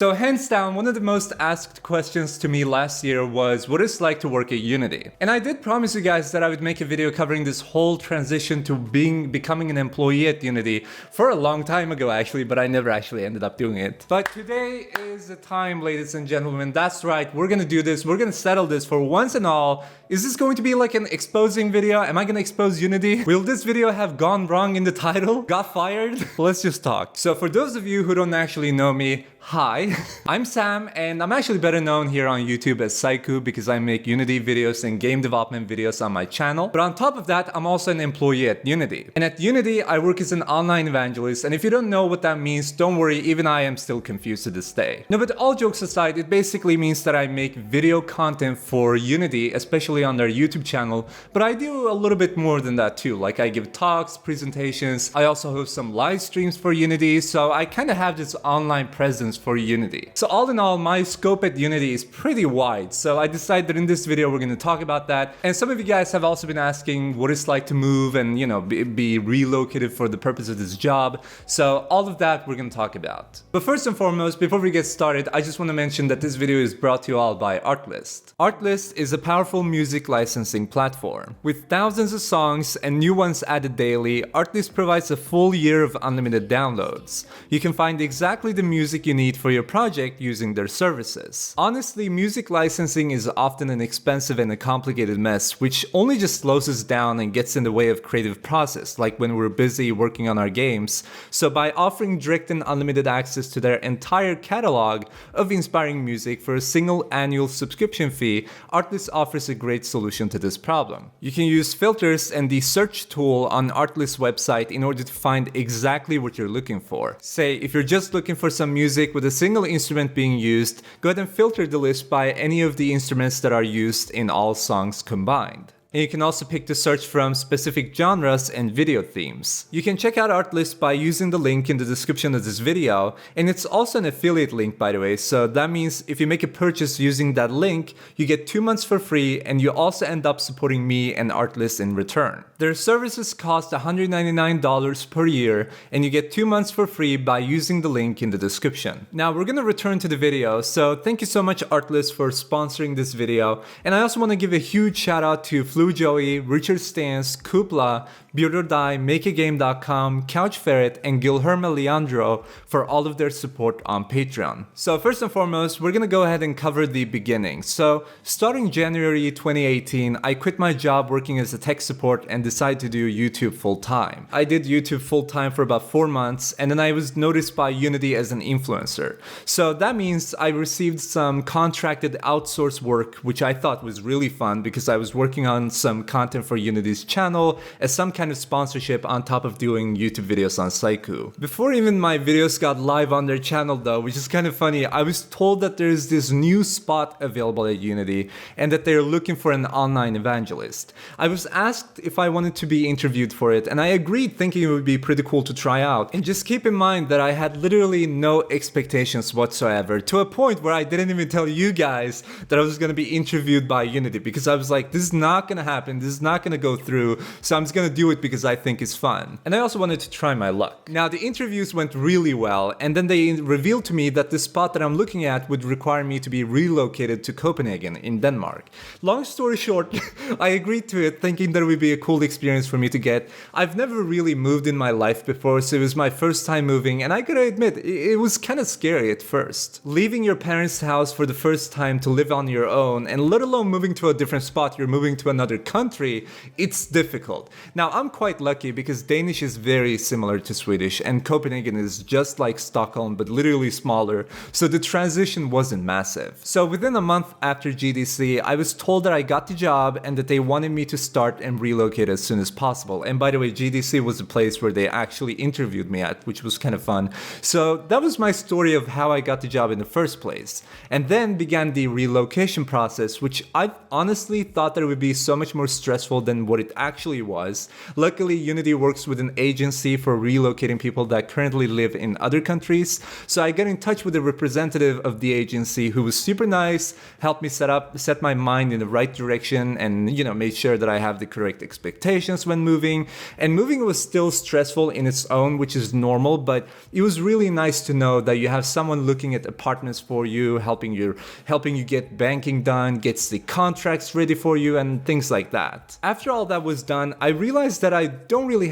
So hands down, one of the most asked questions to me last year was what it's like to work at Unity. And I did promise you guys that I would make a video covering this whole transition to becoming an employee at Unity for a long time ago actually, but I never actually ended up doing it. But today is the time, ladies and gentlemen. That's right, we're gonna do this. We're gonna settle this for once and all. Is this going to be like an exposing video? Am I gonna expose Unity? Will this video have gone wrong in the title? Got fired? Let's just talk. So for those of you who don't actually know me, hi, I'm Sam, and I'm actually better known here on YouTube as Sykoo because I make Unity videos and game development videos on my channel. But on top of that, I'm also an employee at Unity. And at Unity, I work as an online evangelist, and if you don't know what that means, don't worry, even I am still confused to this day. No, but all jokes aside, it basically means that I make video content for Unity, especially on their YouTube channel, but I do a little bit more than that too. Like I give talks, presentations, I also host some live streams for Unity, so I kind of have this online presence for Unity. So all in all, my scope at Unity is pretty wide, so I decided that in this video we're going to talk about that. And some of you guys have also been asking what it's like to move and, you know, be relocated for the purpose of this job. So all of that we're going to talk about. But first and foremost, before we get started, I just want to mention that this video is brought to you all by Artlist. Artlist is a powerful music licensing platform. With thousands of songs and new ones added daily, Artlist provides a full year of unlimited downloads. You can find exactly the music you need for your project using their services. Honestly, music licensing is often an expensive and a complicated mess, which only just slows us down and gets in the way of creative process, like when we're busy working on our games. So by offering direct and unlimited access to their entire catalog of inspiring music for a single annual subscription fee, Artlist offers a great solution to this problem. You can use filters and the search tool on Artlist's website in order to find exactly what you're looking for. Say, if you're just looking for some music with a single instrument being used, go ahead and filter the list by any of the instruments that are used in all songs combined. And you can also pick to search from specific genres and video themes. You can check out Artlist by using the link in the description of this video, and it's also an affiliate link, by the way, so that means if you make a purchase using that link, you get 2 months for free, and you also end up supporting me and Artlist in return. Their services cost $199 per year, and you get 2 months for free by using the link in the description. Now we're gonna return to the video, so thank you so much Artlist for sponsoring this video, and I also want to give a huge shout out to Flu Joey, Richard Stans, Kupla, Beard or Die, MakeAGame.com, Couch Ferret, and Gilherme Leandro for all of their support on Patreon. So first and foremost, we're gonna go ahead and cover the beginning. So starting January 2018, I quit my job working as a tech support and decided to do YouTube full time. I did YouTube full time for about 4 months, and then I was noticed by Unity as an influencer. So that means I received some contracted outsourced work, which I thought was really fun because I was working on some content for Unity's channel as some kind of sponsorship on top of doing YouTube videos on Sykoo. Before even my videos got live on their channel though, which is kind of funny, I was told that there's this new spot available at Unity and that they're looking for an online evangelist. I was asked if I wanted to be interviewed for it, and I agreed, thinking it would be pretty cool to try out. And just keep in mind that I had literally no expectations whatsoever, to a point where I didn't even tell you guys that I was going to be interviewed by Unity, because I was like, this is not going to happen, this is not going to go through, so I'm just going to do it because I think it's fun. And I also wanted to try my luck. Now the interviews went really well, and then they revealed to me that the spot that I'm looking at would require me to be relocated to Copenhagen in Denmark. Long story short, I agreed to it thinking that it would be a cool experience for me to get. I've never really moved in my life before, so it was my first time moving, and I gotta admit, it was kind of scary at first. Leaving your parents' house for the first time to live on your own, and let alone moving to a different spot, you're moving to another country, it's difficult. Now I'm quite lucky because Danish is very similar to Swedish, and Copenhagen is just like Stockholm but literally smaller, so the transition wasn't massive. So within a month after GDC, I was told that I got the job and that they wanted me to start and relocate as soon as possible. And by the way, GDC was the place where they actually interviewed me at, which was kind of fun. So that was my story of how I got the job in the first place. And then began the relocation process, which I honestly thought that it would be so much more stressful than what it actually was. Luckily, Unity works with an agency for relocating people that currently live in other countries. So I got in touch with a representative of the agency who was super nice, helped me set my mind in the right direction, and made sure that I have the correct expectations when moving. And moving was still stressful in its own, which is normal, but it was really nice to know that you have someone looking at apartments for you, helping you get banking done, gets the contracts ready for you, and things like that. After all that was done, I realized that I don't really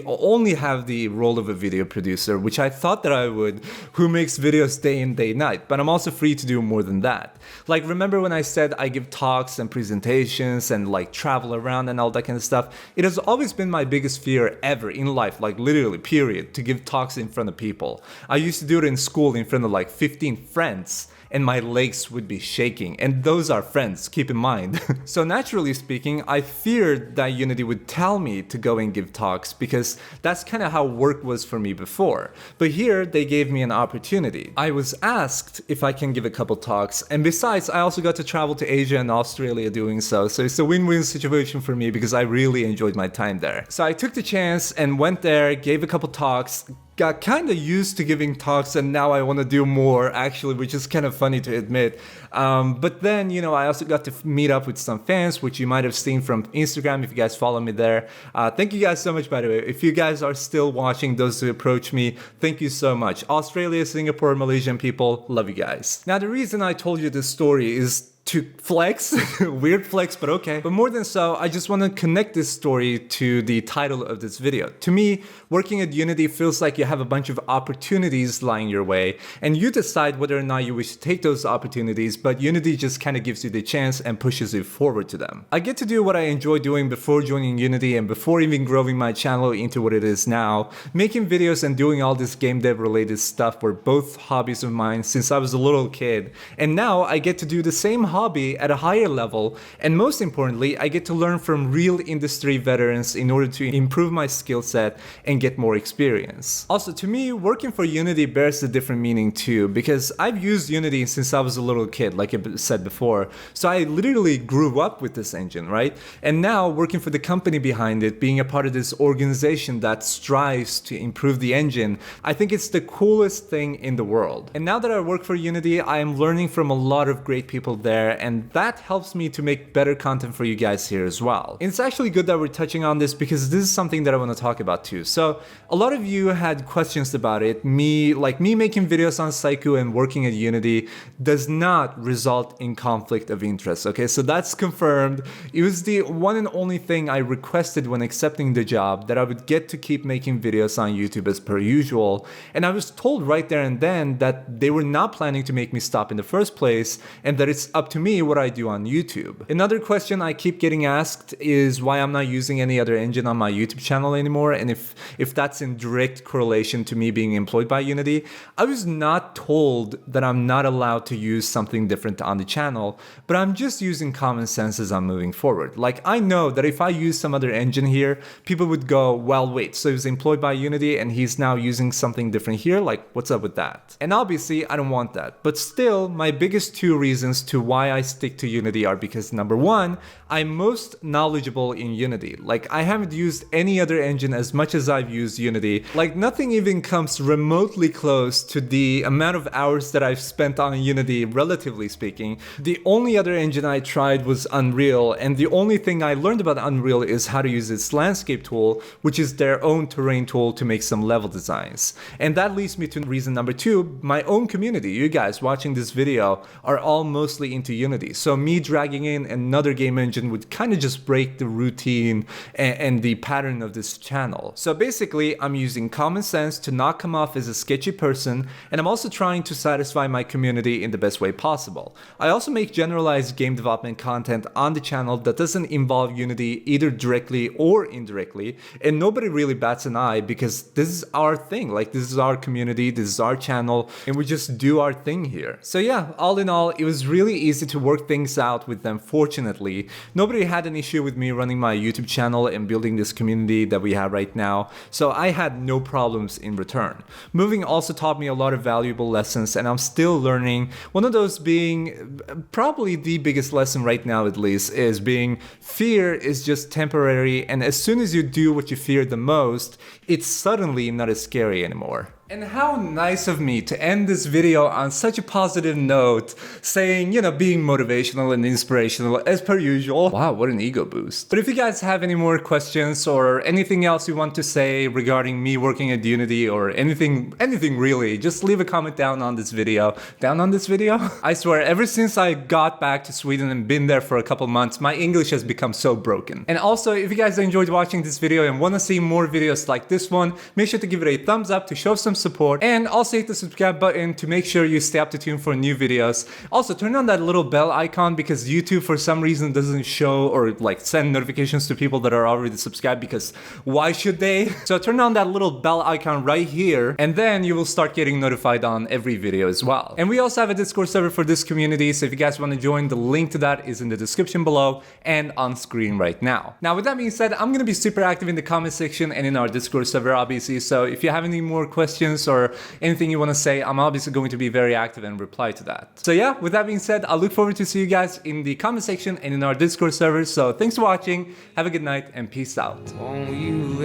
only have the role of a video producer, which I thought that I would, who makes videos day in, day night, but I'm also free to do more than that. Like, remember when I said I give talks and presentations and like travel around and all that kind of stuff? It has always been my biggest fear ever in life, like literally, period, to give talks in front of people. I used to do it in school in front of like 15 friends, and my legs would be shaking. And those are friends, keep in mind. So naturally speaking, I feared that Unity would tell me to go and give talks because that's kind of how work was for me before. But here, they gave me an opportunity. I was asked if I can give a couple talks, and besides, I also got to travel to Asia and Australia doing so. So it's a win-win situation for me because I really enjoyed my time there. So I took the chance and went there, gave a couple talks, got kind of used to giving talks, and now I want to do more actually, which is kind of funny to admit. But then, I also got to meet up with some fans, which you might have seen from Instagram if you guys follow me there. Thank you guys so much, by the way. If you guys are still watching, those who approach me, thank you so much. Australia, Singapore, Malaysian people, love you guys. Now, the reason I told you this story is to flex, weird flex, but okay. But more than so, I just want to connect this story to the title of this video. To me, working at Unity feels like you have a bunch of opportunities lying your way, and you decide whether or not you wish to take those opportunities, but Unity just kind of gives you the chance and pushes you forward to them. I get to do what I enjoy doing before joining Unity and before even growing my channel into what it is now. Making videos and doing all this game dev related stuff were both hobbies of mine since I was a little kid, and now I get to do the same hobby at a higher level, and most importantly, I get to learn from real industry veterans in order to improve my skill set and get more experience. Also, to me, working for Unity bears a different meaning too, because I've used Unity since I was a little kid, like I said before, so I literally grew up with this engine, right? And now, working for the company behind it, being a part of this organization that strives to improve the engine, I think it's the coolest thing in the world. And now that I work for Unity, I am learning from a lot of great people there, and that helps me to make better content for you guys here as well. And it's actually good that we're touching on this because this is something that I want to talk about too. So a lot of you had questions about it. Me making videos on Sykoo and working at Unity does not result in conflict of interest. Okay, so that's confirmed. It was the one and only thing I requested when accepting the job, that I would get to keep making videos on YouTube as per usual. And I was told right there and then that they were not planning to make me stop in the first place, and that it's up to me what I do on YouTube. Another question I keep getting asked is why I'm not using any other engine on my YouTube channel anymore, and if that's in direct correlation to me being employed by Unity. I was not told that I'm not allowed to use something different on the channel, but I'm just using common sense as I'm moving forward. Like, I know that if I use some other engine here, people would go, well, wait, so he's employed by Unity and he's now using something different here? Like, what's up with that? And obviously, I don't want that. But still, my biggest two reasons to why I stick to Unity are because number one, I'm most knowledgeable in Unity. Like, I haven't used any other engine as much as I've used Unity. Like, nothing even comes remotely close to the amount of hours that I've spent on Unity, relatively speaking. The only other engine I tried was Unreal, and the only thing I learned about Unreal is how to use its landscape tool, which is their own terrain tool to make some level designs. And that leads me to reason number two, my own community. You guys watching this video are all mostly into Unity. So me dragging in another game engine would kind of just break the routine and the pattern of this channel. So basically, I'm using common sense to not come off as a sketchy person, and I'm also trying to satisfy my community in the best way possible. I also make generalized game development content on the channel that doesn't involve Unity either directly or indirectly, and nobody really bats an eye because this is our thing. Like, this is our community, this is our channel, and we just do our thing here. So yeah, all in all, it was really easy easy to work things out with them, fortunately. Nobody had an issue with me running my YouTube channel and building this community that we have right now, so I had no problems in return. Moving also taught me a lot of valuable lessons, and I'm still learning. One of those being, probably the biggest lesson right now at least, is being fear is just temporary, and as soon as you do what you fear the most, it's suddenly not as scary anymore. And how nice of me to end this video on such a positive note, saying, you know, being motivational and inspirational as per usual. Wow, what an ego boost. But if you guys have any more questions or anything else you want to say regarding me working at Unity or anything really, just leave a comment down on this video. Down on this video? I swear, ever since I got back to Sweden and been there for a couple months, my English has become so broken. And also, if you guys enjoyed watching this video and want to see more videos like this one, make sure to give it a thumbs up to show some support, and also hit the subscribe button to make sure you stay up to tune for new videos. Also, turn on that little bell icon because YouTube for some reason doesn't show or like send notifications to people that are already subscribed, because why should they? So turn on that little bell icon right here, and then you will start getting notified on every video as well. And we also have a Discord server for this community, so if you guys want to join, the link to that is in the description below and on screen right now. Now, with that being said, I'm gonna be super active in the comment section and in our Discord server, obviously, so if you have any more questions or anything you want to say, I'm obviously going to be very active and reply to that. So yeah, with that being said, I look forward to see you guys in the comment section and in our Discord server. So thanks for watching, have a good night, and peace out. Won't you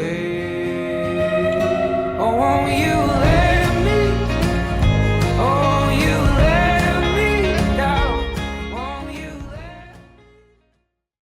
let